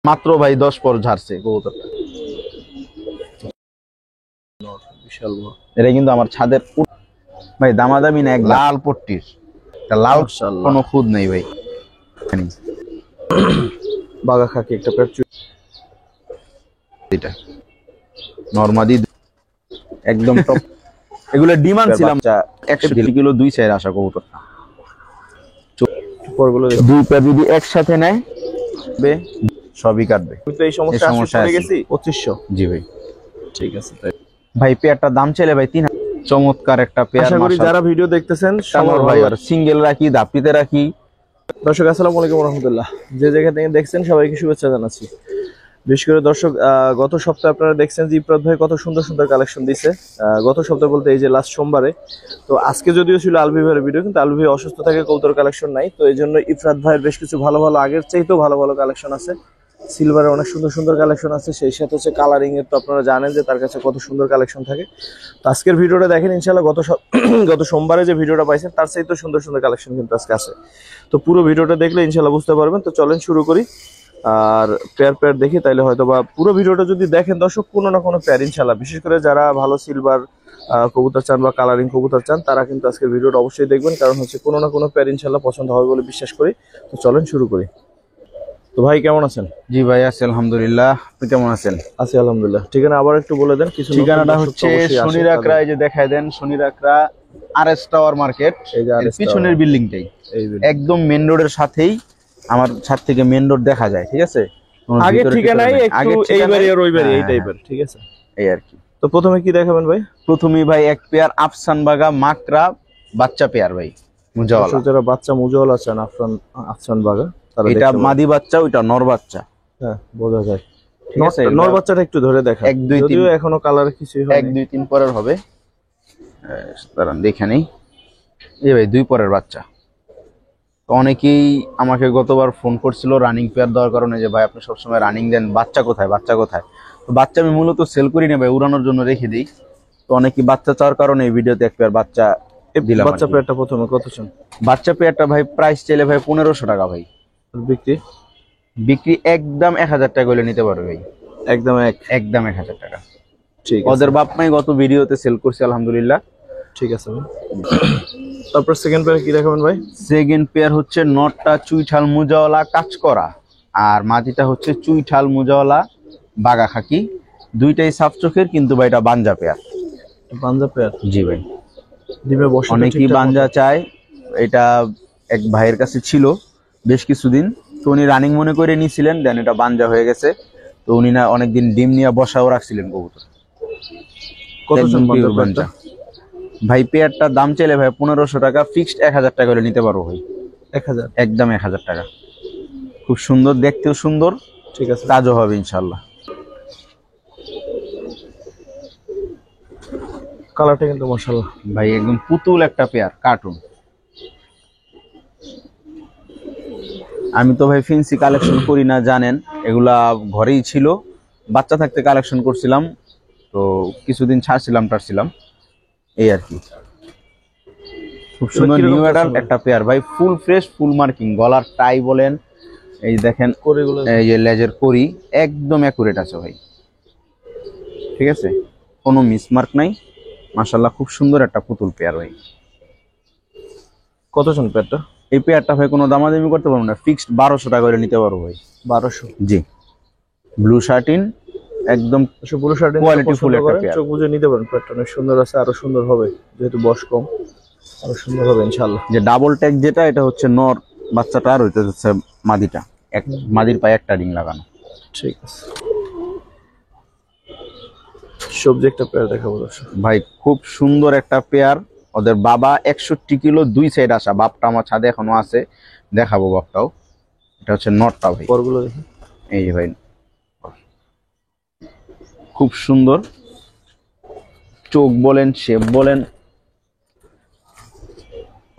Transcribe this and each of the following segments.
মাত্র ভাই 10 পর ঝাড়ছে কবুতরটা। বিশাল বড়। এটা কিন্তু আমার ছাদের ভাই দামাদামি না, এক লাল পট্টির, লাল কোনো খুদ নেই ভাই। বাগা খাকি একটা পেট, এটা নরমাদি একদম টপ। এগুলো ডিমান্ড ছিলাম 100 কিলো 2 সাইড আসা কবুতর। পরগুলো দুই পা যদি একসাথে নেয় সবই কাটবে। তো এই সমস্যা হয়ে গেছি 2500। জি ভাই ঠিক আছে তাই ভাই। পেয়ারটা দাম চাইলে ভাই 3000। চমৎকার একটা পেয়ার। আশা করি যারা ভিডিও দেখতেছেন সবার ভাই আর সিঙ্গেল রাখি, দাপিতে রাখি। দর্শক আসসালামু আলাইকুম রাহমাতুল্লাহ, যে জায়গা থেকে দেখছেন সবাইকে শুভেচ্ছা জানাচ্ছি। বিশেষ করে দর্শক গত সপ্তাহে আপনারা দেখছেন যে ইফরাত ভাই কত সুন্দর সুন্দর কালেকশন দিছে। গত সপ্তাহে বলতে এই যে লাস্ট সোমবারে। তো আজকে যদিও ছিল আলভি ভাইয়ের ভিডিও, কিন্তু আলভি ভাই অসুস্থ থাকে, কবুতর কালেকশন নাই। তো এই জন্য ইফরাত ভাইয়ের বেশ কিছু ভালো ভালো, আগের চাইতেও ভালো ভালো কালেকশন আছে। সিলভারের অনেক সুন্দর সুন্দর কালেকশন আছে, সেই সাথে হচ্ছে কালারিং এর। তো আপনারা জানেন যে তার কাছে কত সুন্দর কালেকশন থাকে। তো আজকের ভিডিওটা দেখেন ইনশাআল্লাহ, গত সোমবারে যে ভিডিওটা পাইছেন তার চাইতেও সুন্দর সুন্দর কালেকশন কিন্তু আজকে আছে। তো পুরো ভিডিওটা দেখলে ইনশাআল্লাহ বুঝতে পারবেন। তো চলেন শুরু করি আর পেয়ার দেখি, তাইলে হয়তো বা পুরো ভিডিওটা যদি দেখেন দর্শক, কোনো না কোনো পেয়ার ইনশাআল্লাহ, বিশেষ করে যারা ভালো সিলভার কবুতর চান বা কালারিং কবুতর চান, তারা কিন্তু আজকের ভিডিওটা অবশ্যই দেখবেন, কারণ হচ্ছে কোনো না কোনো পেয়ার ইনশাআল্লাহ পছন্দ হবে বলে বিশ্বাস করি। তো চলেন শুরু করি। তো ভাই কেমন আছেন? জি ভাই আছি আলহামদুলিল্লাহ, আপনি কেমন আছেন? আছি আলহামদুলিল্লাহ। ঠিকানা আবার একটু বলে দেন। কিছু ঠিকানাটা হচ্ছে শনির আকরা, এই যে দেখায় দেন শনির আকরা আরএস টাওয়ার মার্কেট, এই যে পিছনের বিল্ডিংটাই, একদম মেইন রোডের সাথেই। আমার ছাদ থেকে মেইন রোড দেখা যায়, ঠিক আছে। আগে ঠিকানাই একটু এইবারে আর ওইবারে এই টাইপের, ঠিক আছে, এই আর কি। তো প্রথমে কি দেখাবেন ভাই? প্রথমেই ভাই এক পেয়ার আফসান বাগা মাকড়া বাচ্চা পেয়ার ভাই, মুজাওয়ালা। যারা বাচ্চা মুজাওয়ালা আছেন আফসান বাগা, তারা এটা মাদি বাচ্চা, ওইটা নর বাচ্চা। হ্যাঁ বোঝা যায়। ঠিক আছে, নর বাচ্চাটা একটু ধরে দেখা, 1 2 3 যদিও এখনো কালার কিছুই হয়নি। 1 2 3 পরের হবে, দাঁড়ান দেখে নেই। এই ভাই 2 পরের বাচ্চা। তো অনেকেই আমাকে গতবার ফোন করছিল রানিং পেয়ার দেওয়ার কারণে, যে ভাই আপনি সবসময় রানিং দেন, বাচ্চা কোথায় বাচ্চা কোথায়। তো বাচ্চা আমি মূলত সেল করি না ভাই, উড়ানোর জন্য রেখে দিই। তো অনেকেই বাচ্চা চাওয়ার কারণে এই ভিডিওতে এক পেয়ার বাচ্চা দিলাম। বাচ্চা পেয়ারটা প্রথমে কত চান? বাচ্চা পেয়ারটা ভাই প্রাইস চাইলে ভাই 1500 টাকা ভাই। বিক্রি একদম 1000 টাকা করে নিতে পারবে ভাই, একদম 1000 টাকা। ঠিক আছে, ওদের বাপ মাই গত ভিডিওতে সেল করছে আলহামদুলিল্লাহ। ঠিক আছে ভাই। তারপর সেকেন্ড পেয়ার কি দেখাবেন ভাই? সেকেন্ড পেয়ার হচ্ছে নটটা চুইঠাল মুজাওয়ালা কাজ করা, আর মাটিটা হচ্ছে চুইঠাল মুজাওয়ালা বাগা খাকি। দুইটাই সাফ চোখের, কিন্তু ভাই এটা বাঞ্জা পেয়ার। বাঞ্জা পেয়ার? জি ভাই। দিবে বসে, অনেকেই বাঞ্জা চায়। এটা এক ভাইয়ের কাছে ছিল বেশ কিছুদিন, তো উনি রানিং মনে করে নিয়েছিলেন, দেন এটা বাঞ্জা হয়ে গেছে। তো উনি না অনেকদিন ডিম নিয়ে বসাও রাখছিলেন কবুতর। কত বাঞ্জা ভাই? পেয়ারটার দাম চাইলে ভাই 1500 টাকা, ফিক্সড 1000 টাকা করে নিতে পারবো ভাই। 1000? একদম 1000 টাকা। খুব সুন্দর, দেখতেও সুন্দর, ঠিক আছে, কাজও হবে ইনশাল্লাহ। কালারটা কিন্তু মাশাআল্লাহ ভাই একদম পুতুল একটা পেয়ার, কার্টুন। আমি তো ভাই ফেন্সি কালেকশন করি না জানেন, এগুলা ঘরেই ছিল, বাচ্চা থাকতে কালেকশন করছিলাম। তো কিছুদিন টাড়ছিলাম এই আর কি। খুব সুন্দর নিউ অ্যাডাল্ট একটা পেয়ার ভাই, ফুল ফ্রেশ, ফুল মার্কিং। গলার টাই বলেন, এই দেখেন এই যে লেজের করি একদম অ্যাকুরেট আছে ভাই, ঠিক আছে, কোনো মিসমার্ক নাই মাশাআল্লাহ। খুব সুন্দর একটা পুতুল পেয়ার ভাই। কত জন পেয়ারটা? এই পেয়ারটা ভাই কোনো দামাদামি করতে পারবো না, ফিক্সড 1200 টাকা করে নিতে পারবো ভাই। 1200? জি। ব্লু শার্টিন, একদম ব্লু শার্টিন কোয়ালিটি ফুল একটা পেয়ার। চোখ বুঝে নিতে পারেন, পেয়ারটা অনেক সুন্দর আছে, আরো সুন্দর হবে যেহেতু বয়স কম, আরো সুন্দর হবে ইনশাআল্লাহ। যে ডাবল ট্যাগ যেটা, এটা হচ্ছে নর বাচ্চাটা, আর ওইটা হচ্ছে মাদিটা। মাদির পায়ে একটা রিং লাগানো। ঠিক আছে, সবজি একটা পেয়ার দেখাবো দর্শক ভাই। খুব সুন্দর একটা পেয়ার। ওদের বাবা 61 কিলো 2 সাইড আসা। বাপটা আমার ছাদে এখনো আছে, দেখাবো বাপটাও। এটা হচ্ছে নটটা ভাই, পরগুলো দেখি। এই যে ভাই, খুব সুন্দর চোখ বলেন, শেপ বলেন,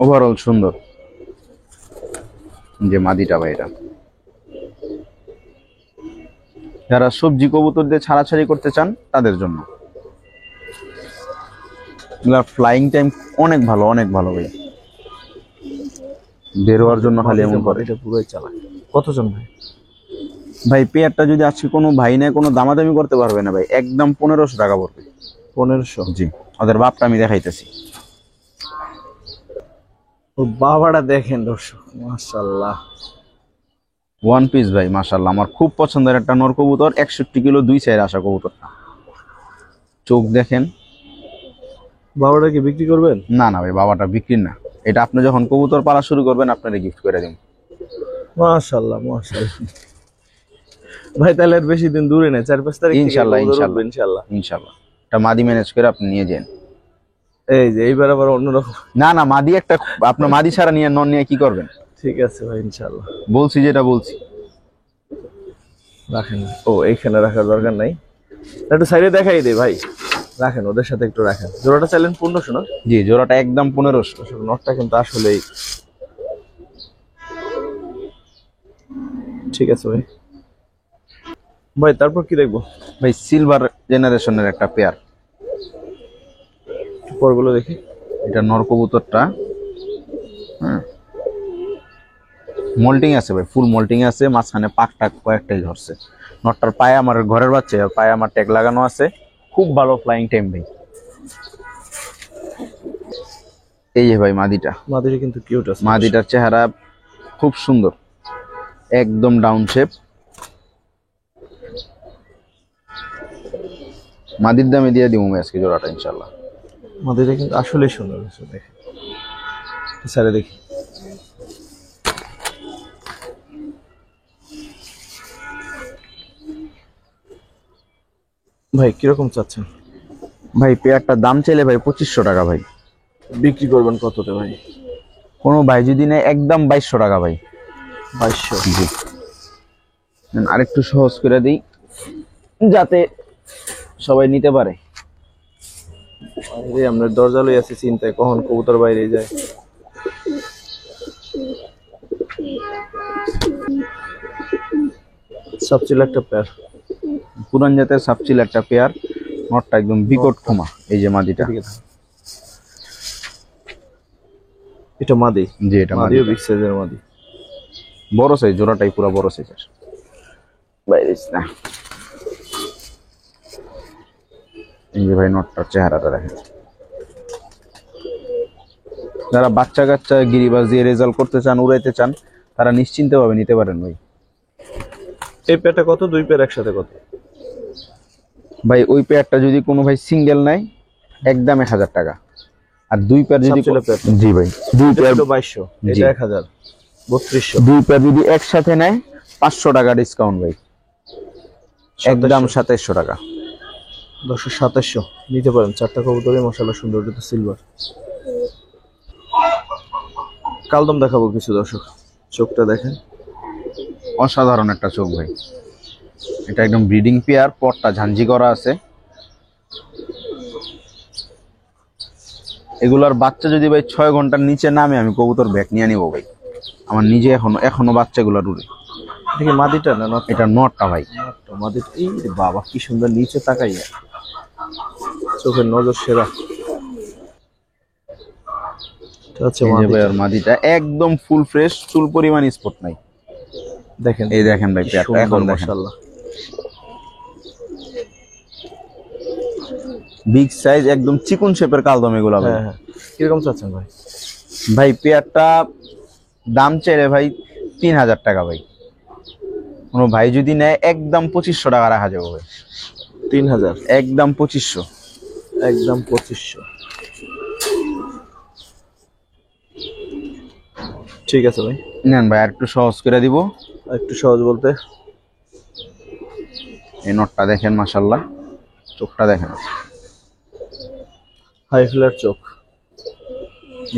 ওভারঅল সুন্দর। যে মাদিটা ভাই, এটা যারা সবজি কবুতর দিয়ে ছাড়াছাড়ি করতে চান তাদের জন্য। ফ্লাইং টাইম অনেক ভালো, অনেক ভালো ভাই। বের হওয়ার জন্য খালি এমন করে, এটা পুরোই চালাক। কত জন ভাই? ভাই পেয়ারটা যদি আজকে কোনো ভাই নেয় কোনো দামাদামি করতে পারবে না ভাই, একদম 1500 টাকা পড়বে। 1500? জি, ওদের বাপটা আমি দেখাইতেছি। ও বাবাটা দেখেন দর্শক, মাশাআল্লাহ। ওয়ান পিস ভাই, মাশাআল্লাহ। আমার খুব পছন্দের একটা নর কবুতর, 61 কিলো 2 চাইর আসা কবুতরটা। চোখ দেখেন। বাবাটা কি বিক্রি করবেন? না না ভাই, বাবাটা বিক্রি না, এটা আপনি যখন কবুতর পালা শুরু করবেন আপনারা গিফট করে দিন। মাশাআল্লাহ মাশাআল্লাহ। ভাই তাহলে আর বেশি দিন দূরে নেই, 4-5 তারিখ থেকে ইনশাআল্লাহ কবুতর ইনশাআল্লাহ উঠবে ইনশাআল্লাহ। ইনশাআল্লাহ। এটা মাদি ম্যানেজ করে আপনি নিয়ে যান। এই যে এইবার আবার অন্যরকম। না না, মাদি একটা, আপনার মাদি ছাড়া নিয়ে নন নিয়ে কি করবেন? ঠিক আছে ভাই, ইনশাআল্লাহ বলছি যেটা বলছি। রাখেন। ও এইখানে রাখার দরকার নাই, একটু সাইডে দেখাই দে ভাই। রাখেন, ওদের সাথে একটু রাখেন। জোড়াটা চাইলেন 1500 না? জি, জোড়াটা একদম 1500। নটটা কিন্তু আসলেই ঠিক আছে ভাই। ভাই তারপর কি দেখবো? ভাই সিলভার জেনারেশনের একটা পেয়ার, পরগুলো দেখি। এটা নর কবুতরটা। হ্যাঁ, মোল্টিং আছে ভাই, ফুল মোল্টিং আছে, মাঝখানে পাকটা কয়েকটাই ধরছে। নটটার পায়ে আমার ঘরের বাচ্চা, পায়ে আমার ট্যাগ লাগানো আছে, খুব ভালো ফ্লাইং টাইম ভাই। এই যে ভাই মাদিটা, মাদিটা কিন্তু কিউট আছে। মাদিটার চেহারা খুব সুন্দর, একদম ডাউন শেপ। মাদির দামে দিয়ে দিব আজকে জোড়াটা ইনশাল্লাহ। মাদিটা কিন্তু আসলেই সুন্দর আছে, দেখেন। স্যারে দেখি। ভাই কিরকম চাচ্ছেন? ভাই পেয়ারটার দাম চাইলে ভাই 2500 টাকা ভাই। বিক্রি করবেন কততে ভাই? কোনো ভাই যদি নেয় একদম 2200 টাকা ভাই। 2200? জি। আরেকটু সহজ করে দিই যাতে সবাই নিতে পারে। আরে আমরা দরজা লই আছি চিন্তায়, কখন কবুতর বাইরে যায়। সবচেয়ে একটা পেয়ার, পুরান জাতের সাপচিল একটা পেয়ার, নটটা একদম বিকট ক্ষমা। এই যে মাদিটা, এটা মাদি। জি এটা মাদিও বিগ সাইজের মাদি, বড় সাইজ, জোড়াটাই পুরো বড় সাইজের। বাইরে না, এই যে ভাই নটটার চেহারাটা দেখেন। যারা বাচ্চা কাচ্চা গিরিবাজ দিয়ে রেজাল্ট করতে চান, উড়াইতে চান, তারা নিশ্চিন্তে ভাবে নিতে পারেন ভাই। এই পেয়ারটা কত? দুই পেয়ার একসাথে কত ভাই? ওই পেয়ারটা যদি কোনো ভাই সিঙ্গেল নেয় একদম 1000 টাকা, আর দুই পেয়ার যদি, জি ভাই দুই পেয়ার 2200, এটা 1000, 3200। দুই পেয়ার যদি একসাথে নেয় 500 টাকা ডিসকাউন্ট ভাই, একদম 2700 টাকা। 2700 নিতে পারেন। চারটা কবুতরই মাশাআল্লাহ সুন্দর, এটা সিলভার। কালদম দেখাবো কিছু দর্শক, চোখটা দেখেন, অসাধারণ একটা চোখ ভাই। এটা একদম ব্রিডিং পেয়ার, পটটা ঝাঞ্জি করা আছে। এগুলার বাচ্চা যদি ভাই 6 ঘন্টার নিচে নামে আমি কবুতর ব্যাক নিয়ে নিবো ভাই। আমার নিজে এখনো বাচ্চাগুলো উড়ে। দেখি মাদিটা না নট? এটা নটটা ভাই। মাদি। এই রে বাবা কি সুন্দর, নিচে তাকাইয়া চোখের নজর সেরা। এই যে ভাই আর মাদিটা একদম ফুল ফ্রেশ, চুল পরিমাণ স্পট নাই। দেখেন, এই দেখেন ভাই পেয়ারটা এখন দেখেন, মাশাআল্লাহ বিগ সাইজ, একদম চিকন শেপের কালদম এগুলা ভাই। হ্যাঁ। কিরকম চাচ্ছেন ভাই? ভাই পেয়ারটা দাম চাইলে ভাই 3000 টাকা ভাই। কোনো ভাই যদি নেয় একদম 2500 টাকা রাখা যাবে ভাই। 3000? একদম 2500, একদম 2500। ঠিক আছে ভাই, নেন ভাই। আর একটু সহজ করে দিব। একটু সহজ বলতে এই নটটা দেখেন, মাশাআল্লাহ চোখটা দেখেন, হাই ফ্লার চোখ।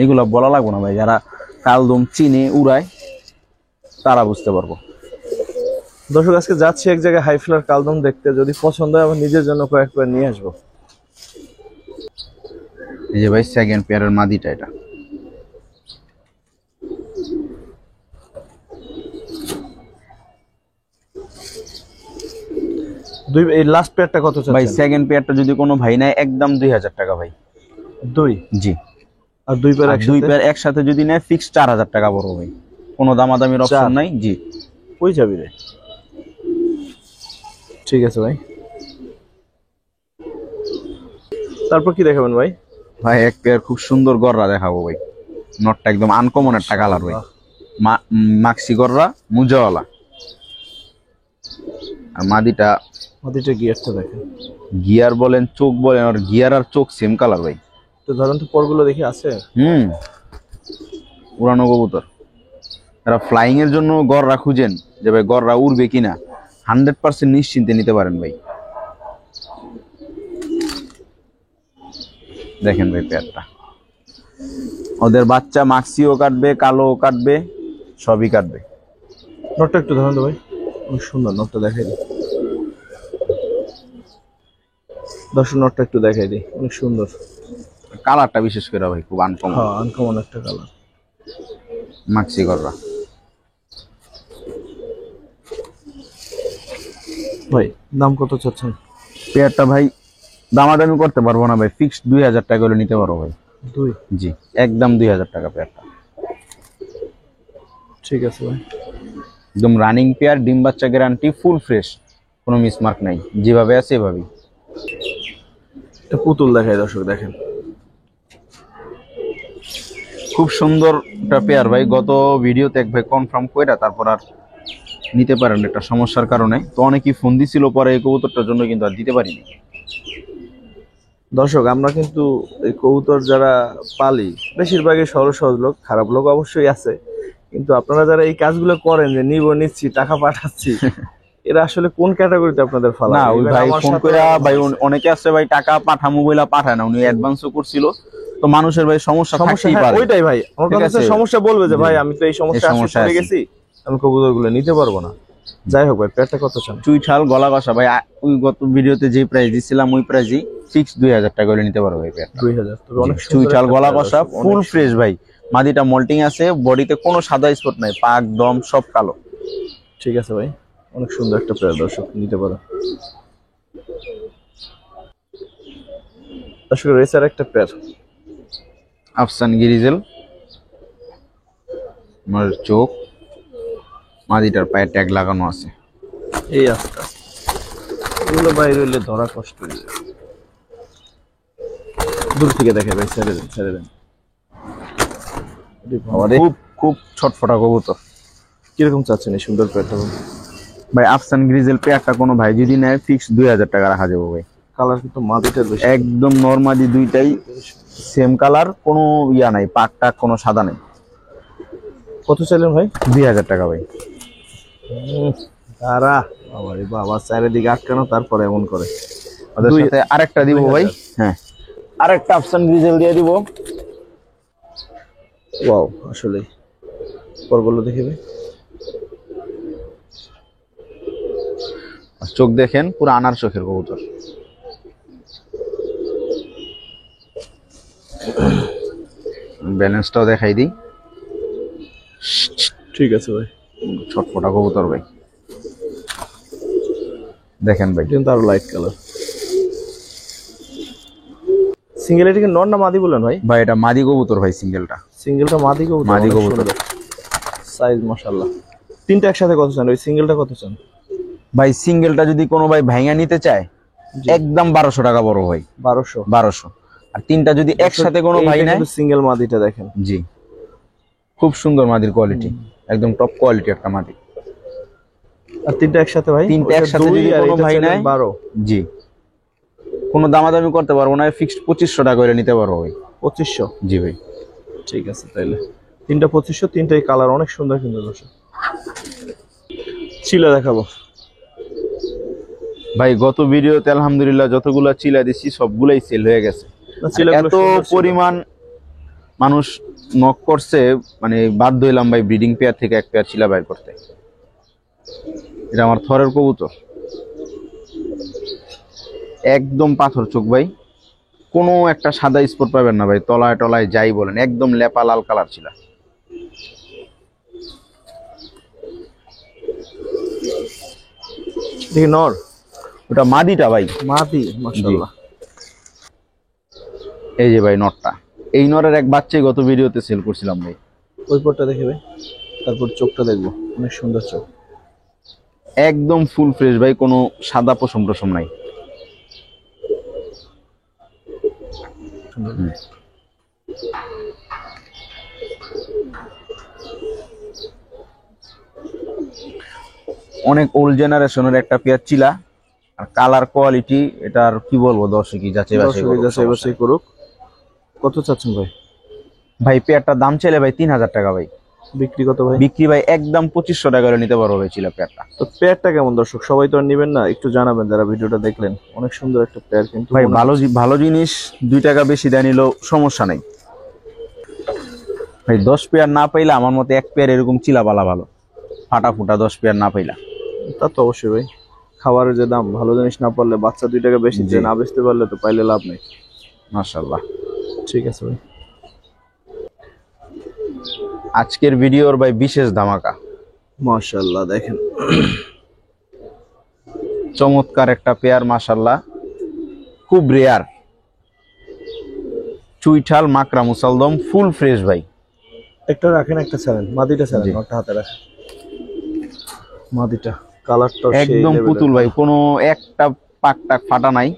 এগুলা বলা লাগবো না ভাই, যারা কালদম চিনে উড়ায় তারা বুঝতে পারবো। দর্শক আজকে যাচ্ছি এক জায়গায় হাই ফ্লার কালদম দেখতে, যদি পছন্দ হয় আমার নিজের জন্য কয়েক পেয়ার নিয়ে আসবো। এই যে ভাই সেকেন্ড পেয়ারের মাদিটা, এটা দুই। এই লাস্ট পেয়ারটা কত চাচ্ছেন ভাই? সেকেন্ড পেয়ারটা যদি কোনো ভাই নেয় একদম 2000 টাকা ভাই। 2? জি। আর দুই পেয়ার একসাথে? দুই পেয়ার একসাথে যদি নেয় ফিক্স 4000 টাকা পড়বে ভাই, কোনো দামাদামির অপশন নাই। জি। কই যাবি রে? ঠিক আছে ভাই, তারপর কি দেখাবেন ভাই? ভাই এক পেয়ার খুব সুন্দর গররা দেখাবো ভাই। নটটা একদম আনকমন একটা কালার ভাই। মাক্সি গররা, মুজাওয়ালা। আর মাদিটা গিয়ারটা দেখেন, গিয়ার বলেন চোখ বলেন, আর গিয়ার আর চোখ সেম কালার ভাই। তো ধরেন তো পরগুলো দেখি আছে। উড়ানো কবুতর। যারা ফ্লাইং এর জন্য গররা খুঁজেন যে ভাই গররা উড়বে কিনা, 100% নিশ্চিন্তে নিতে পারেন ভাই। দেখেন ভাই পেয়ারটা, ওদের বাচ্চা মাক্সিও কাটবে, কালোও কাটবে, সবই কাটবে। নটটা একটু ধরেন তো ভাই, অনেক সুন্দর। নটটা দেখাই দিই দর্শক, নটটা একটু দেখাই দিই, অনেক সুন্দর। কালারটা বিশেষ করে ভাই খুব আনকমন। হ্যাঁ, আনকমন একটা কালার। মাক্সি গররা ভাই দাম কত চাচ্ছেন? পেয়ারটা ভাই দামাদামি করতে পারবো না ভাই, ফিক্সড 2000 টাকা করে নিতে পারবো ভাই। জি, একদম 2000 টাকা পেয়ারটা। ঠিক আছে ভাই, একদম রানিং পেয়ার, ডিম বাচ্চা গ্যারান্টি, ফুল ফ্রেশ, কোনো মিসমার্ক নাই, যেভাবে আছে এভাবেই। একটা পুতুল দেখাই দর্শক, দেখেন খুব সুন্দর একটা পেয়ার ভাই। গত ভিডিওতে এক ভাই কনফার্ম কইরা তারপর আর নিতে পারেন একটা সমস্যার কারণে, তো অনেকেই ফোন দিছিল, পরে এই কবুতরটার জন্য কিন্তু আর দিতে পারিনি। দর্শক আমরা কিন্তু এই কবুতর যারা পালি বেশিরভাগই সহজ সহজ লোক, খারাপ লোক অবশ্যই আছে, কিন্তু আপনারা যারা এই কাজগুলো করেন যে নিচ্ছি টাকা পাঠাচ্ছি, এরা আসলে কোন ক্যাটাগরিতে আপনাদের ফালা? না ওই ভাই ফোন কইরা ভাই, অনেকে আছে ভাই টাকা পাঠামু বইলা পাঠায় না, উনি অ্যাডভান্সও করছিল, তো মানুষের ভাই সমস্যা থাকতেই পারে। ওইটাই ভাই আমার কথা, সমস্যা বলবে যে ভাই আমি তো এই সমস্যা পড়ে গেছি, আমি কবুতরগুলো নিতে পারবো না। যাই হোক ভাই, পেয়ারটা কত চান? চুইঠাল গলা কষা ভাই, ওই গত ভিডিওতে যে প্রাইস দিছিলাম ওই প্রাইসই, ফিক্স 2000 টাকা করে নিতে পারবো ভাই পেয়ার। 2000, তবে অনেক চুইঠাল গলা কষা, ফুল ফ্রেশ ভাই। মাদিটা মল্টিং আছে, বডিতে কোনো সাদা স্পট নাই, পাক দম সব কালো। ঠিক আছে ভাই, অনেক সুন্দর একটা পেয়ার, দর্শক নিতে পারো। দর্শক রেসার একটা পেয়ার, আফসান গ্রিজেল, আমার চোখ, মাদিটার পায়ে ট্যাগ লাগানো আছে। এই আস্তে এগুলো বাইরে হইলে ধরা কষ্ট হয়ে যায়। দূর থেকে দেখে ভাই, ছেড়ে দেন ছেড়ে দেন। খুব খুব ছটফটা কবুতর। কিরকম চাচ্ছেন এই সুন্দর পেয়ারটা ভাই? আফসান গ্রিজেল পেয়ারটা কোনো ভাই যদি নেয় ফিক্স 2000 টাকা রাখা যাবে ভাই। কালার কিন্তু মাদিটার বেশি, একদম নরমাদি, দুইটাই সেম কালার, কোনো ইয়া নাই, পাক টাক কোনো সাদা নাই। কত চাইলেন ভাই? 2000 টাকা ভাই। তারা বাবারে বাবা, চারিদিকে আটকানো, তারপরে এমন করে। ওদের সাথে আরেকটা দিব ভাই, হ্যাঁ আরেকটা আফসান গ্রিজেল দিয়ে দিব। ওয়াও, আসলে পরগুলো দেখে ভাই, চোখ দেখেন, পুরো আনার চোখের কবুতর। ব্যালেন্সটাও দেখাই দিই। ঠিক আছে ভাই, ছটফটা কবুতর ভাই, দেখেন ভাই, কিন্তু আরো লাইট কালার। সিঙ্গেল এটাকে নর না মাদি বলেন ভাই? ভাই এটা মাদি কবুতর ভাই, সিঙ্গেলটা। সিঙ্গেলটা মাদি কবুতর, মাদি কবুতর, সাইজ মাশাআল্লাহ। তিনটা একসাথে কত চান? ওই সিঙ্গেলটা কত চান ভাই? সিঙ্গেলটা যদি কোনো ভাই ভাঙা নিতে চায় একদম 1200 টাকা বড় ভাই, 1200। আর তিনটা যদি একসাথে কোনো ভাই নেয়, সিঙ্গেল মাদিটা দেখেন, জি খুব সুন্দর মাদির কোয়ালিটি, একদম টপ কোয়ালিটি একটা মাদি। আর তিনটা একসাথে ভাই? তিনটা একসাথে যদি কোনো ভাই নেয়, 12, জি কোনো দামাদামি করতে পারবো না, ফিক্সড 2500 টাকা করে নিতে পারবো ভাই। 2500? জি ভাই। ঠিক আছে, তাইলে তিনটা 2500, তিনটাই কালার অনেক সুন্দর কিন্তু দর্শক। চিলা দেখাবো ভাই, গত ভিডিওতে আলহামদুলিল্লাহ যতগুলা চিলা দিছি সবগুলাই সেল হয়ে গেছে। এত পরিমাণ মানুষ নক করছে, মানে বাধ্য হইলাম ভাই ব্রিডিং পেয়ার থেকে এক পেয়ার চিলা বাইর করতে। এটা আমার থরের কবুতর, একদম পাথর চোখ ভাই, কোনো একটা সাদা স্পট পাবেন না ভাই, তলায় টলায় যাই বলেন, একদম লেপা লাল কালার ছিল। দেখি নর, ওটা মাদিটা ভাই, মাদি মাশাআল্লাহ। এই যে ভাই নরটা, এই নরের এক বাচ্চাই গত ভিডিওতে সেল করছিলাম ভাই। ওই পরটা দেখে ভাই, তারপর চোখটা দেখবো, অনেক সুন্দর চোখ। একদম ফুল ফ্রেশ ভাই, কোনো সাদা পশম টসম নাই। অনেক ওল্ড জেনারেশনের একটা পেয়ার চিলা, আর কালার কোয়ালিটি এটার কি বলবো, দর্শকই যাচাই বাছাই করুক, যাচাই বাছাই করুক। কত চাচ্ছেন ভাই? ভাই পেয়ারটার দাম চাইলে ভাই 3000 টাকা ভাই। বিক্রি কত ভাই? বিক্রি ভাই একদম 2500 টাকা করে নিতে পারবো ভাই চিলা পেয়ারটা। তো পেয়ারটা কেমন দর্শক? সবাই তো আর নেবেন না, একটু জানাবেন যারা ভিডিওটা দেখলেন। অনেক সুন্দর একটা পেয়ার, কিন্তু ভাই ভালো জিনিস 2 টাকা বেশি দেয় নিলেও সমস্যা নাই ভাই। 10 পেয়ার না পাইলে আমার মতে 1 পেয়ার এরকম চিলা পালা ভালো, ফাটা ফুটা 10 পেয়ার না পাইলা। তা তো অবশ্যই ভাই, খাবারের যে দাম, ভালো জিনিস না পারলে বাচ্চা 2 টাকা বেশি দিয়ে না বেচতে পারলে তো পাইলে লাভ নেই। মাশাআল্লাহ। ঠিক আছে ভাই, আজকের ভিডিওর ভাই বিশেষ ধামাকা। মাশাআল্লাহ দেখেন চমৎকার একটা পেয়ার মাশাআল্লাহ, খুব রেয়ার চুইঠাল মাকড়া মুসালদম ফুল ফ্রেশ ভাই। একটা রাখেন, একটা ছাড়েন, মাদিটা ছাড়েন, একটা হাতে রাখেন। মাদিটা কালারটা একদম পুতুল ভাই, কোনো একটা পাকটা ফাটা নাই,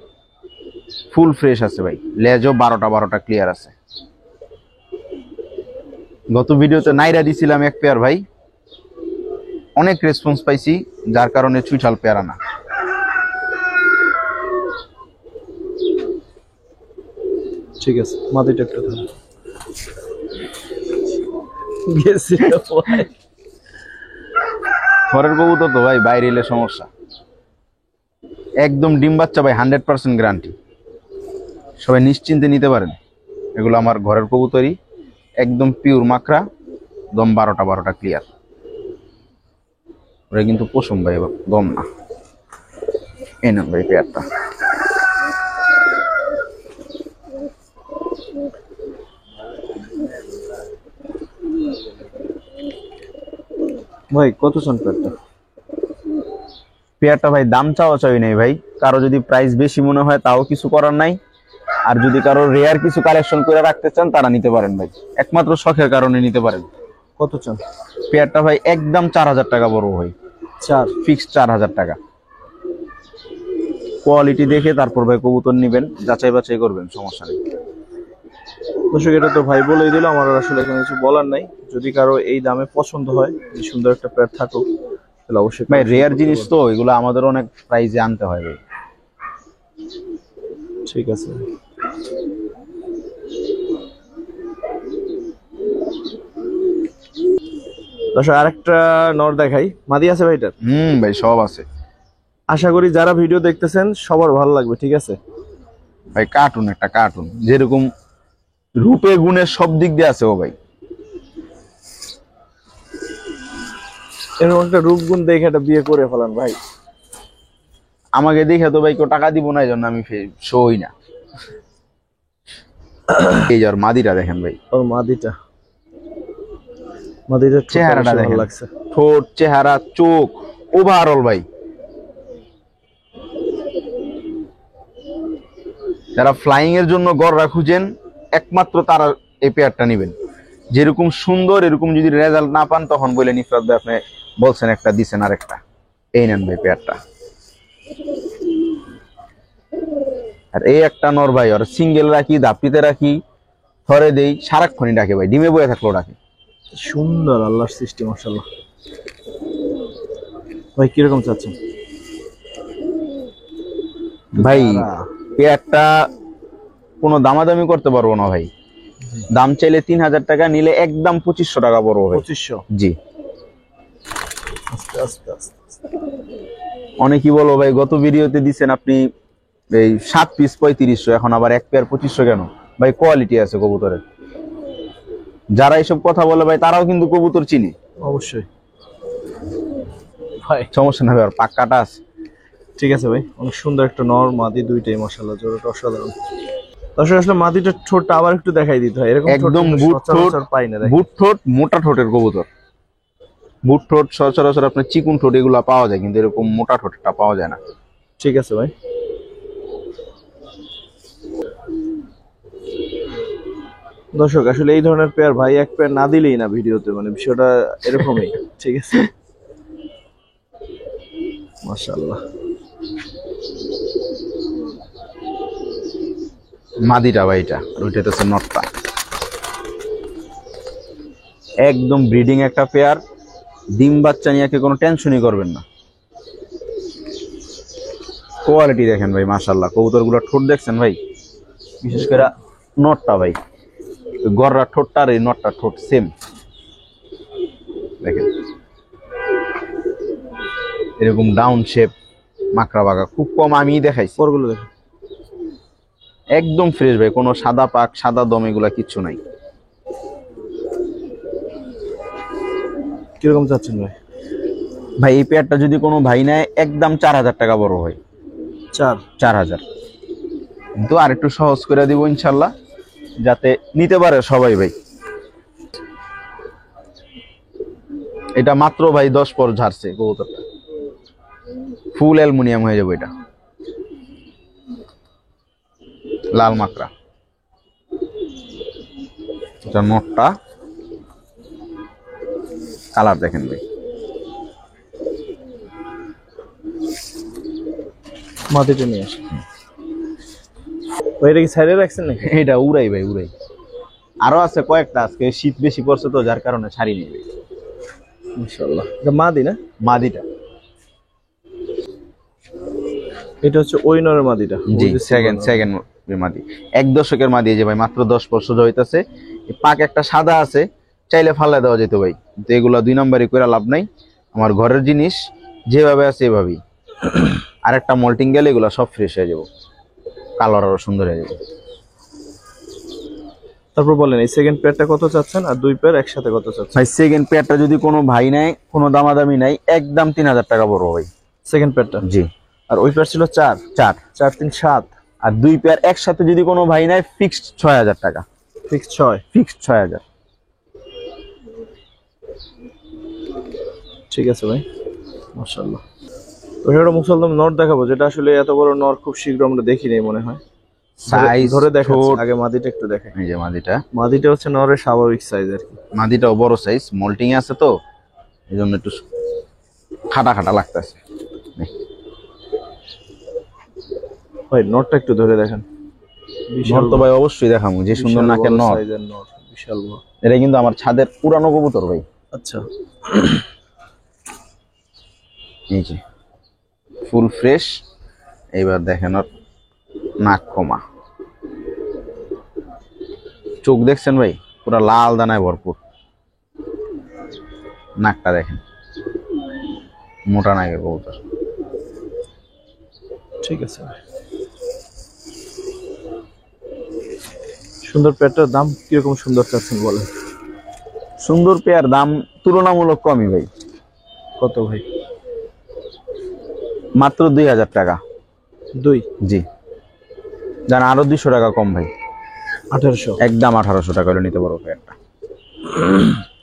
ফুল ফ্রেশ আছে ভাই। লেজও 12টা ক্লিয়ার আছে। গত ভিডিওতে নাইরা দিছিলাম 1 পেয়ার ভাই, অনেক রেসপন্স পাইছি, যার কারণে চুইঠাল পেয়ার আনা। ঠিক আছে, মাদিটা একটু ধরুন। ঘরের কবুতর তো ভাই, বাইরে এলে সমস্যা। একদম ডিম বাচ্চা ভাই, 100% গ্যারান্টি, সবাই নিশ্চিন্তে নিতে পারেন। এগুলো আমার ঘরের কবুতরই, একদম পিওর মাকড়া, দম 12টা ক্লিয়ার। ওরা কিন্তু পশম ভাই, দম না। এই না ভাই পেয়ারটা। ভাই কত চান পেয়ারটা? পেয়ারটা ভাই দাম চাওয়া চাই নাই ভাই, কারো যদি প্রাইস বেশি মনে হয় তাও কিছু করার নাই, আর যদি কারো রেয়ার কিছু কালেকশন করে রাখতে চান তারা নিতে পারেন ভাই, একমাত্র শখের কারণে নিতে পারেন। কত চান পেয়ারটা ভাই? একদম 4000 টাকা বড় ভাই, 4 ফিক্সড 4000 টাকা। কোয়ালিটি দেখে তারপর ভাই কবুতর নিবেন, যাচাই বাছাই করবেন, সমস্যা নেই। দর্শক এটা তো ভাই বলেই দিল, আমার আর আসলে এখানে কিছু বলার নাই। যদি কারো এই দামে পছন্দ হয়, যে সুন্দর একটা পেয়ার থাকুক, তাহলে অবশ্যই ভাই রেয়ার জিনিস তো এগুলো আমাদের অনেক প্রাইজে আনতে হয় ভাই। ঠিক আছে, দর্শক আরেকটা নর দেখাই। মাদি আছে ভাই এটার? ভাই সব আছে। আশা করি যারা ভিডিও দেখতেছেন সবার ভালো লাগবে। ঠিক আছে ভাই কার্টুন, একটা কার্টুন, যেরকম রূপে গুণে সব দিক দিয়ে আছে ও ভাই। এরকম একটা রূপগুণ দেখে একটা বিয়ে করে ফেলান ভাই। আমাকে দেখে তো ভাই কেউ টাকা দিব না, এই জন্য আমি শোই না। এই যে ওর মাদিটা দেখেন ভাই, ওর মাদিটা, মাদিটার চেহারাটা দেখেন, লাগছে, ঠোঁট, চেহারা, চোখ, ওভারঅল ভাই। যারা ফ্লাইং এর জন্য গড়রা খুঁজেন, একমাত্র তারা এই পেয়ারটা নেবেন। যেরকম সুন্দর, এরকম যদি রেজাল্ট না পান তখন বলেন ইফরাত ভাই আপনি বলছেন একটা দিছেন আর একটা। এই নেন ভাই পেয়ারটা। আর এই একটা নর ভাই, আর সিঙ্গেল রাখি, দাপিতে রাখি, ধরে দেই, সারাক্ষণই ডাকে ভাই, ডিমে বয়ে থাকলেও ডাকে। সুন্দর আল্লাহর সৃষ্টি, মাশাআল্লাহ। ভাই কিরকম চাচ্ছেন ভাই? পেয়ারটা কোনো দামাদামি করতে পারবো না ভাই, দাম চাইলে 3000 টাকা, নিলে একদম 2500 টাকা পড়বো ভাই। 2500? জি। আস্তে আস্তে আস্তে। অনেকই বলো ভাই, গত ভিডিওতে দিচ্ছেন আপনি এই 7 পিস 3500, এখন আবার 1 পেয়ার 2500 কেন? ভাই কোয়ালিটি আছে কবুতরের। যারা এইসব কথা বলে ভাই তারাও কিন্তু কবুতর চিনি। অবশ্যই ভাই, সমস্যা না ভাই, আর পাক্কাটা আছে। ঠিক আছে ভাই, অনেক সুন্দর একটা নর মাদি, দুইটাই মাশাআল্লাহ, জোড়াটা অসাধারণ। দর্শক আসলে মাদিটার ঠোঁটটা আবার একটু দেখাই দিতে হয়, এরকম একদম বুট ঠোঁট, পাই না। বুট ঠোঁট, মোটা ঠোঁটের কবুতর। বুট ঠোঁট সচরাচর আপনার চিকুন ঠোঁট এগুলা পাওয়া যায়, কিন্তু এরকম মোটা ঠোঁটটা পাওয়া যায় না। ঠিক আছে ভাই, দর্শক আসলে এই ধরনের পেয়ার ভাই 1 পেয়ার না দিলেই না ভিডিওতে, মানে বিষয়টা এরকমই। ঠিক আছে, মাশাআল্লাহ। মাদিটা ভাই এটা, আর ওইটা হচ্ছে নটটা। একদম ব্রিডিং একটা পেয়ার, ডিম বাচ্চা নিয়ে কোনো টেনশনই করবেন না। কোয়ালিটি দেখেন ভাই মাশাআল্লাহ, কবুতরগুলো ঠোঁট দেখছেন ভাই, বিশেষ করে নটটা ভাই, গররা ঠোঁটটা আর এই নটটা ঠোঁট সেম দেখেন, এরকম ডাউন শেপ, মাকড়া বাঁকা, খুব কম আমি দেখাইছি। পরগুলো দেখেন একদম ফ্রেশ ভাই, কোনো সাদা পাক সাদা দম এগুলা কিচ্ছু নাই। কিরকম চাচ্ছেন ভাই? ভাই এই পেয়ারটা যদি কোনো ভাই নেয় একদম 4000 টাকা বড় হয়। 4000, কিন্তু আর একটু সহজ করে দিব ইনশাল্লাহ, যাতে নিতে পারে সবাই ভাই। এটা মাত্র ভাই 10 পর ঝাড়ছে কবুতরটা, ফুল অ্যালুমিনিয়াম হয়ে যাবে এটা। লাল মাকড়া, এটা নটটা, কালার দেখেন ভাই। মাটিতে নিয়ে আসে এটা কি সাইডে রাখছেন নাকি? এটা উড়াই ভাই, উড়াই। আরো আছে কয়েকটা, আজকে শীত বেশি পড়ছে তো যার কারণে ছাড়ি নেই। মাশাআল্লাহ। এটা মাদি না? মাদিটা, এটা হচ্ছে ওই নরের মাদিটা। জি সেকেন্ড মাদি, 1 দশকের মাদি। এই যে ভাই মাত্র 10 পর সোজা হইতাছে। পাক একটা সাদা আছে, চাইলে ফাল্লা দেওয়া যেত ভাই, কিন্তু এগুলা 2 নাম্বারই করে লাভ নাই। আমার ঘরের জিনিস যেভাবে আছে এভাবেই। আর একটা মল্টিং গেলে এগুলা সব ফ্রেশ হয়ে যাবো, কালার আরো সুন্দর হয়ে যাবে। তারপর বলেন এই সেকেন্ড পেয়ারটা কত চাচ্ছেন, আর 2 পেয়ার একসাথে কত চাচ্ছেন? ভাই সেকেন্ড পেয়ারটা যদি কোনো ভাই নেয়, কোনো দামাদামি নাই, একদম 3000 টাকা বড় ভাই সেকেন্ড পেয়ারটা। জি। আর ওই পেয়ার ছিল 4 4 4 3 7, আর 2 পেয়ার একসাথে যদি কোনো ভাই নেয় ফিক্সড 6000 টাকা, ফিক্স 6। ফিক্সড 6000। ঠিক আছে ভাই, মাশাআল্লাহ। তো এটা মুসলমান নর দেখাবো, যেটা আসলে এত বড় নর খুব শীঘ্র আমরা দেখি নাই মনে হয়। সাইজ ধরে দেখাচ্ছি, আগে মাদিটা একটু দেখাই। এই যে মাদিটা, মাদিটা হচ্ছে নরের স্বাভাবিক সাইজ আর কি। মাদিটাও বড় সাইজ, মল্টিং এ আছে তো এই জন্য একটু খাটা খাটা লাগতেছে। ভাই নরটা একটু ধরে দেখেন, নর তো ভাই অবশ্যই দেখাবো, যে সুন্দর নাকের নর। বিশাল বড়। এটা কিন্তু আমার ছাদের পুরানো কবুতর ভাই। আচ্ছা, এই যে ফুল ফ্রেশ। এইবার দেখেন ওর নাক কমা, চোখ দেখছেন ভাই, পুরা লাল দানায় ভরপুর। নাকটা দেখেন, মোটা নাকের কবুতর। ঠিক আছে। সুন্দর পেয়ারটার দাম কিরকম সুন্দর চাচ্ছেন বলেন? সুন্দর পেয়ার দাম তুলনামূলক কমই ভাই। কত ভাই? মাত্র 2000 টাকা। 2? জি, জান আরো 200 টাকা কম ভাই, 1800। একদম 1800 টাকা হলে নিতে পারো পেয়ারটা।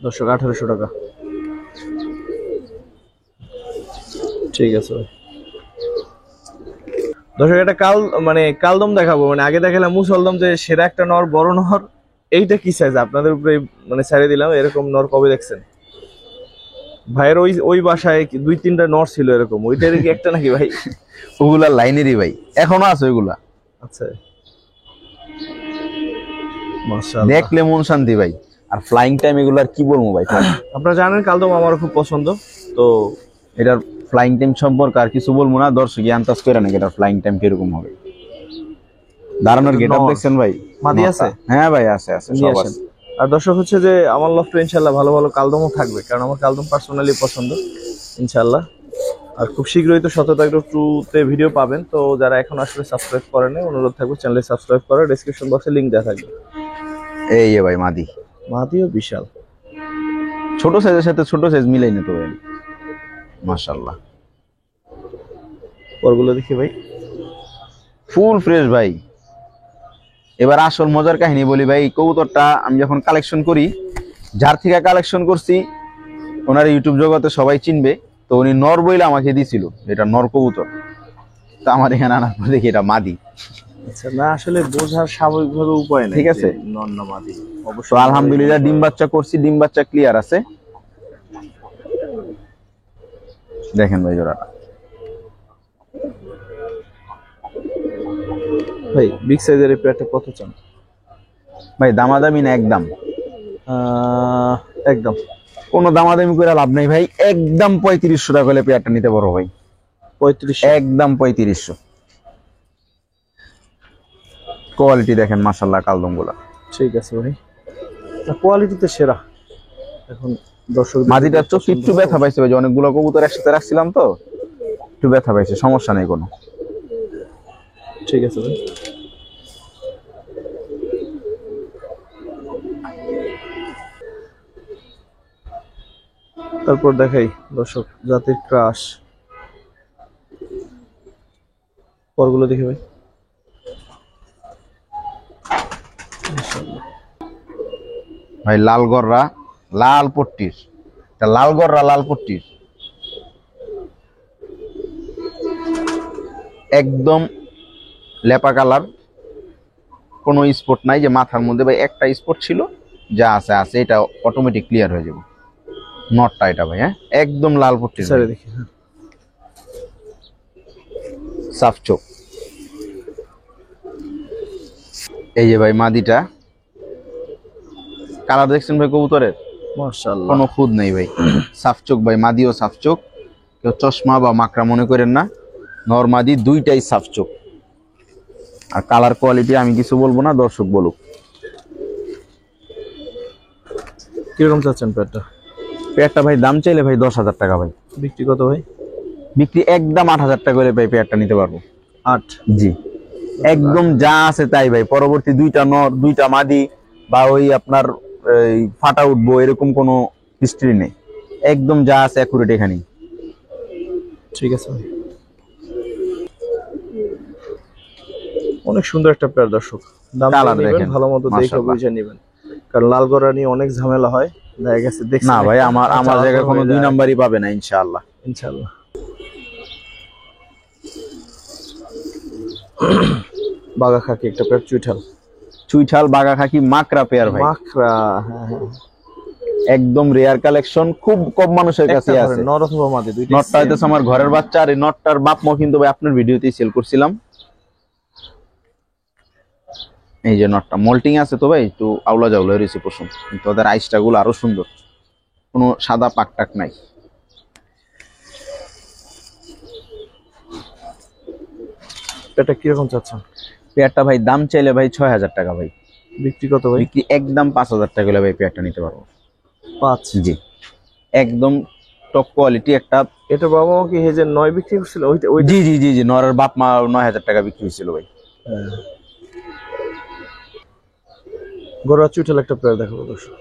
দর্শক 1800 টাকা। ঠিক আছে ভাই। দর্শক এটা কালদম দেখাবো, আগে দেখালাম মুসলদম, যে সেরা একটা নর, বড় নর। এইটা কি সাইজ আপনাদের উপরে ছেড়ে দিলাম। এরকম নর কবে দেখছেন? ভাইয়ের ওই বাসায় 2-3টা নর ছিল এরকম, ওইটার কি একটা নাকি ভাই? ওগুলা লাইনেরই ভাই, এখনো আছে ওইগুলা। আচ্ছা, মাশাআল্লাহ, দেখলে মন শান্তি ভাই। আর ফ্লাইং টাইম এগুলার কি বলবো ভাই, আপনারা জানেন কালদম আমারও খুব পছন্দ। তো এটার ফ্লাইং টাইম সম্পর্কে আর কিছু বলবো না, দর্শকই আন্দাজ করে নাকি এটার ফ্লাইং টাইম কিরকম হবে। দাঁড়ানোর গেটআপ দেখছেন ভাই? মাদি আছে? হ্যাঁ ভাই আছে, নিয়ে আসেন। আর দর্শক হচ্ছে যে আমার লফটে ইনশাআল্লাহ ভালো ভালো কালদমও থাকবে, কারণ আমার কালদম পার্সোনালি পছন্দ ইনশাআল্লাহ। আর খুব শীঘ্রই তো শততা এগ্রো 2-তে ভিডিও পাবেন। তো যারা এখন আসলে সাবস্ক্রাইব করেন, অনুরোধ থাকবে চ্যানেলে সাবস্ক্রাইব করার, ডেসক্রিপশন বক্সে লিংক দেওয়া থাকবে। এই ভাই মাদি, মাদিও বিশাল। ছোট সাইজের সাথে ছোট সাইজ মিলাই নিতে পারেন, মাশাআল্লাহ। পরগুলো দেখি ভাই, ফুল ফ্রেশ ভাই। এবার আসল মজার কাহিনী বলি ভাই, কবুতরটা আমি যখন কালেকশন করি, যার থেকে কালেকশন করছি ওনার ইউটিউব জগতে সবাই চিনবে, তো উনি নর বইলে আমাকে দিছিল এটা নর কবুতর। তো আমার এখানে আনার পর দেখি এটা মাদি। আচ্ছা, না আসলে বোঝার স্বাভাবিকভাবে উপায় নেই, ঠিক আছে, নর না মাদি তো অবশ্যই। আলহামদুলিল্লাহ ডিম বাচ্চা করছি, ডিম বাচ্চা ক্লিয়ার আছে। দেখেন ভাই জোড়াটা ভাই বিগ সাইজের এই পেয়ারটা কত চান? ভাই দামাদামি না একদম? একদম। কোনো দামাদামি করে লাভ নাই ভাই, একদম 3500 টাকা হলে পেয়ারটা নিতে পারো ভাই। 3500? একদম 3500। কোয়ালিটি দেখেন মাশাআল্লাহ কালদম গুলা। ঠিক আছে ভাই, কোয়ালিটিতে সেরা। এখন দর্শক মাদিটার চোখ একটু ব্যথা পাইছে ভাই, যে অনেকগুলো কবুতর একসাথে রাখছিলাম তো একটু ব্যথা পাইছে, সমস্যা নেই কোনো। ঠিক আছে ভাই। তারপর দেখাই দর্শক জাতির ক্রাশ, পরগুলো দেখি ভাই। ভাই লাল গররা লাল পট্টির, এটা লাল গররা লাল পট্টির, একদম লেপা কালার, কোনো স্পট নাই। যে মাথার মধ্যে ভাই একটা স্পট ছিল, যা আছে আছে, এটা অটোমেটিক ক্লিয়ার হয়ে যাবে। নটটা এটা ভাই, হ্যাঁ একদম লাল পট্টির, স্যার দেখি। সাফ চোখ। এই যে ভাই মাদিটা, কালার দেখছেন ভাই কবুতরের, মাশাআল্লাহ কোনো খুদ নেই ভাই, সাফ চোখ ভাই, মাদিও সাফ চোখ, কেউ চশমা বা মাকড়া মনে করেন না, নরমাদি দুইটাই সাফ চোখ। আর কালার কোয়ালিটি আমি কিছু বলবো না, দর্শক বলুক। কিরকম চাচ্ছেন পেয়ারটা? পেয়ারটা ভাই দাম চাইলে ভাই 10,000 টাকা ভাই। বিক্রি কত ভাই? বিক্রি একদম 8,000 টাকা করে ভাই পেয়ারটা নিতে পারবো। 8? জি, একদম যা আছে তাই ভাই। পরবর্তী দুইটা নর দুইটা মাদি বা ওই আপনার ফাটা উঠবো এরকম কোনো হিস্ট্রি নেই, একদম যা আছে অ্যাকুরেট এখানেই। ঠিক আছে ভাই। অনেক সুন্দর একটা পেয়ার দর্শক, দাম কালার নেবেন দেখেন ভালো মতো দেখে মাশাআল্লাহ। বুঝে নেবেন, কারণ লাল গড়া নিয়ে অনেক ঝামেলা হয়, দেখা গেছে দেখছেন। না ভাই, আমার আচ্ছা, জায়গায় কোনো দুই নাম্বারই পাবে না ইনশাআল্লাহ। ইনশাআল্লাহ। বাগা খাকি একটা পেয়ার, চুইঠাল বাগা খাকি মাকড়া পেয়ার ভাই, মাকড়া। হ্যাঁ হ্যাঁ, একদম রেয়ার কালেকশন, খুব কম মানুষের কাছে একটা আছে। ঘরে নর অথবা মাদি দুইটা। নটটা হইতেছে আমার ঘরের বাচ্চা, আর এই নটটার বাপ মা কিন্তু ভাই আপনার ভিডিওতেই সেল করছিলাম। এই যে নটটা মোল্টিং আছে তো ভাই, একটু আউলা জাউলা হয়েছে পশম, কিন্তু ওদের আইসটা গুলো আরো সুন্দর, কোনো সাদা পাকটাক নাই। এটা কিরকম চাচ্ছেন? পেয়ারটা ভাই দাম চাইলে ভাই 6,000 টাকা ভাই। বিক্রি কত ভাই? বিক্রি একদম 5,000 টাকা হলে ভাই পেয়ারটা নিতে পারবো। 5? জি, একদম টপ কোয়ালিটি একটা। এটা বাবা মা কি হেজে 9 বিক্রি করছিল? ওই জি জি জি জি, নরের বাপ মা 9,000 টাকা বিক্রি হয়েছিল ভাই। গড়া চুইঠাল একটা পেয়ার দেখাবো দর্শক,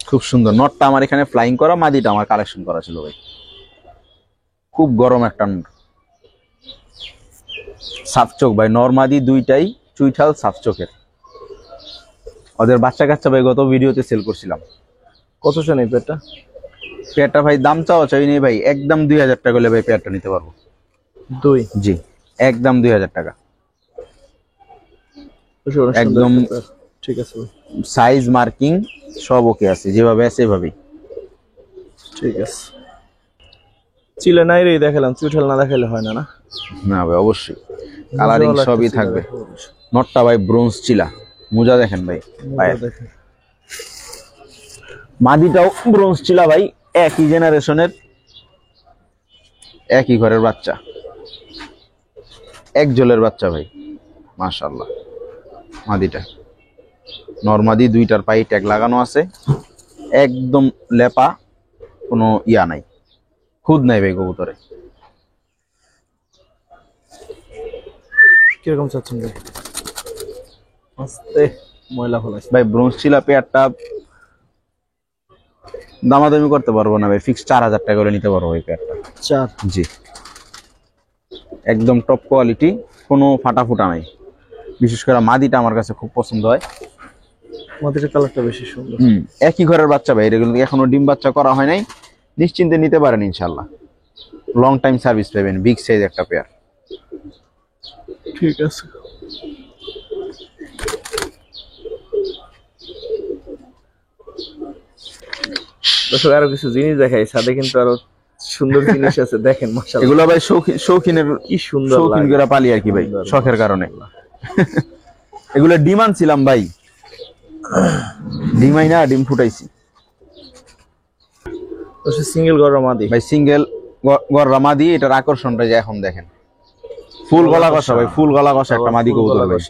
খুব সুন্দর। নটটা আমার এখানে ফ্লাইং করা, মাদিটা আমার কালেকশন করা ছিল ভাই। খুব গরম একটা নর, সাফ চোখ ভাই, নরমাদি দুইটাই চুইঠাল সাফ চোখের। ওদের বাচ্চা কাচ্চা ভাই গত ভিডিওতে সেল করছিলাম। কত চান এই পেয়ারটা? পেয়ারটা ভাই দাম চাওয়া চাই নেই ভাই, একদম 2,000 টাকা হলে ভাই পেয়ারটা নিতে পারবো। 2? জি, একদম 2,000 টাকা। একদম একদম ঠিক আছে ভাই, সাইজ মার্কিং সব ওকে আছে, যেভাবে আছে এভাবেই। ঠিক আছে। চিলে নাই রে দেখালাম, চুইঠাল না দেখালে হয় না। না না ভাই অবশ্যই, কালারিং সবই থাকবে। নটটা ভাই ব্রোঞ্জ চিলা, মোজা দেখেন ভাই, দেখেন। মাদিটাও ব্রোঞ্জ চিলা ভাই, একই জেনারেশনের, একই ঘরের বাচ্চা, এক জলের বাচ্চা ভাই মাশাআল্লাহ। মাদিটা নরমাদি, দুইটার পায়ে ট্যাগ লাগানো আছে, একদম লেপা, কোনো ইয়া নাই, খুদ নাই ভাই কবুতরে। কিরকম চাচ্ছেন ভাই? আস্তে ময়লা ফলাইছে ভাই ব্রোঞ্জ চিলা পেয়ারটা দামাদামি করতে পারবো না ভাই, ফিক্স 4,000 টাকা করে নিতে পারবো এই পেয়ারটা। 4? জি, একদম টপ কোয়ালিটি, কোনো ফাটা ফুটা নাই। বিশেষ করে মাদিটা আমার কাছে খুব পছন্দ হয়। মাদিটার কালারটা বেশি সুন্দর। একই ঘরের বাচ্চা ভাই, এগুলো এখনো ডিম বাচ্চা করা হয় নাই, নিশ্চিন্তে নিতে পারেন ইনশাল্লাহ। লং টাইম সার্ভিস পাবেন, বিগ সাইজ একটা পেয়ার। ঠিক আছে। দর্শক আরো কিছু জিনিস দেখাই, সাথে কিন্তু আরো সুন্দর জিনিস আছে দেখেন মাশাআল্লাহ। এগুলো ভাই শৌখিনের কি সুন্দর শৌখিন লাগে। করে পালি আর কি ভাই, সুন্দর শখের কারণে। এগুলো ডিম আনছিলাম ভাই, ডিমাই না ডিম ফুটাইছি তো সিঙ্গেল গরম মাদি ভাই, সিঙ্গেল গররা মাদি। এটার আকর্ষণটা যে এখন দেখেন, ফুল গলা কষা ভাই, ফুল গলা কষা একটা মাদি কবুতর ভাই,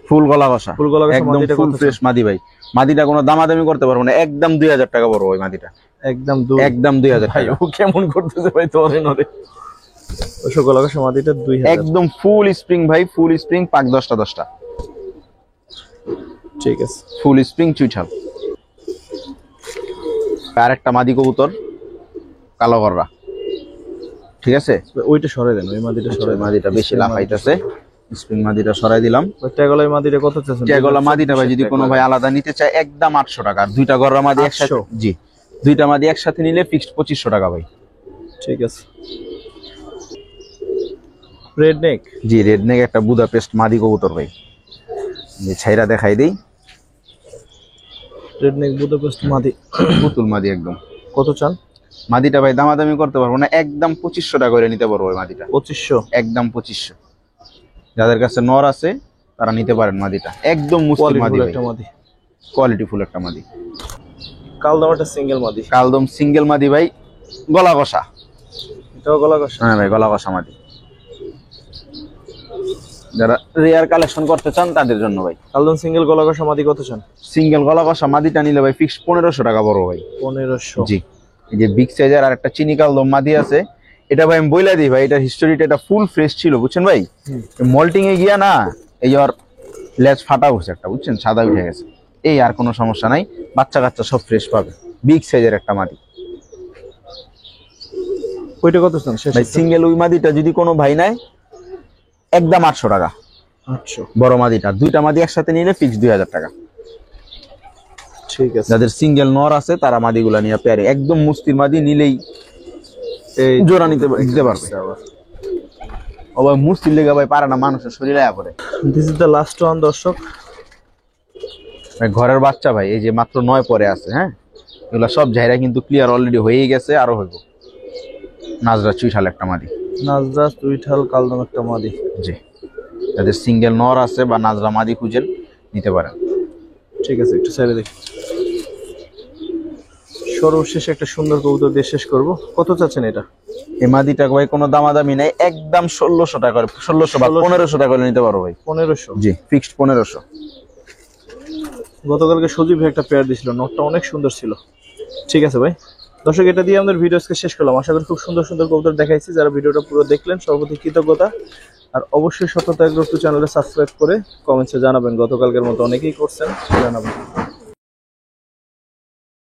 ফুল গলা কষা, ফুল গলা কষা একদম মাদিটা ফুল কত ফ্রেশ মাদি ভাই। মাদিটা কোনো দামাদামি করতে পারবো না, একদম 2000 টাকা পড়বো ওই মাদিটা, একদম একদম 2000 ভাই। টাকা। ও কেমন করতেছে ভাই তোরে নরে। ওশো গলা কষা মাদিটা 2000 একদম ফুল স্প্রিং ভাই, ফুল স্প্রিং, পাক 10টা 10টা, ঠিক আছে। ফুল স্প্রিং চুইঠাল। আর একটা মাদি কবুতর কালো গররা, ঠিক আছে। ওইটা সরাই দেন, ওই মাদিটা সরাই দেন। মাদিটা বেশি লাফাইতেছে, স্প্রিং মাদিটা সরাই দিলাম। ওই ট্যাগলাই মাদিটা কত চাচ্ছেন? ট্যাগলা মাদিটা ভাই যদি কোনো ভাই আলাদা নিতে চায় একদম 800 টাকা। আর দুইটা গররা মাদি একসাথে, 800? জি দুইটা মাদি একসাথে নিলে ফিক্সড 2500 টাকা ভাই। ঠিক আছে। রেড নেক, জি রেড নেক একটা বুদাপেস্ট মাদি কবুতর ভাই, যে ছাইরা দেখাই দেই। রেড নেক বুদাপেস্ট মাদি, পুতুল মাদি একদম। কত চান? মাদিটা ভাই দামাদামি করতে পারবো না, একদম 2500 টাকা করে নিতে পারবো ওই মাদিটা, 2500? একদম 2500। যাদের কাছে নর আছে তারা নিতে পারেন মাদিটা, একদম মুসলিম মাদি ভাই, একটা মাদি, কোয়ালিটি ফুল একটা মাদি। কালদমাটা সিঙ্গেল মাদি, কালদম সিঙ্গেল মাদি ভাই, গলা কষা। এটাও গলা কষা? হ্যাঁ ভাই গলা কষা মাদি, যারা রেয়ার কালেকশন করতে চান তাদের জন্য ভাই। কালদম সিঙ্গেল গলা কষা মাদি কত চান? সিঙ্গেল গলা কষা মাদিটা নিলে ভাই ফিক্স 1500 টাকা বড় ভাই। 1500? জি। এই যে বিগ সাইজের আর একটা চিনি কালদম মাদি আছে, এটা ভাই আমি বইলা দিই ভাই, এটার হিস্টোরিটা এটা ফুল ফ্রেশ ছিল বুঝছেন ভাই। মল্টিং এ গিয়া না এই আর লেজ ফাটা হচ্ছে একটা, বুঝছেন, সাদা উঠে গেছে। এই আর কোনো সমস্যা নাই, বাচ্চা কাচ্চা সব ফ্রেশ পাবে। বিগ সাইজের একটা মাদি ওইটা কত চান? শেষ ভাই সিঙ্গেল ওই মাদিটা যদি কোনো ভাই নেয় একদম 800 টাকা। 800? বড় মাদিটা, দুইটা মাদি একসাথে নিলে ফিক্স 2000 টাকা। ঠিক আছে। যাদের সিঙ্গেল নর আছে তারা মাদিগুলা নিয়ে পেয়ারে, একদম মুস্তির মাদি নিলেই এই জোড়া দিতে পারবে। ও ভাই মুস্তির লেগে ভাই পারে না, মানুষের শরীরে আয়া পড়ে। This is the last one দর্শক। ভাই ঘরের বাচ্চা ভাই, এই যে মাত্র 9 পরে আছে। হ্যাঁ এগুলা সব জায়গা কিন্তু ক্লিয়ার অলরেডি হয়েই গেছে, আরো হইব। নাজরা চুইঠাল একটা মাদি, নাজরা চুইঠাল কালদম একটা মাদি। জি যাদের সিঙ্গেল নর আছে বা নাজরা মাদি খুঁজেন নিতে পারেন। ঠিক আছে, একটু সাইডে দেখি। সর্বশেষ একটা সুন্দর কবুতর দিয়ে শেষ করবো। কত চাচ্ছেন এটা? এই মাদিটা ভাই কোনো দামাদামি নাই, একদম 1600 টাকা করে, 1600 বা 1500 টাকা করে নিতে পারো ভাই। 1500? জি ফিক্সড 1500। গতকালকে সজীব ভাই একটা পেয়ার দিছিল, নটটা অনেক সুন্দর ছিল। ঠিক আছে ভাই, দর্শক এটা দিয়ে আমাদের ভিডিও আজকে শেষ করলাম। আশা করি খুব সুন্দর সুন্দর কবুতর দেখাইছি। যারা ভিডিওটা পুরো দেখলেন সর্বপ্রতি কৃতজ্ঞতা। আর অবশ্যই সততা এগ্রো চ্যানেলটা সাবস্ক্রাইব করে কমেন্টসে জানাবেন, গতকালকের মতো অনেকেই করছেন, জানাবেন।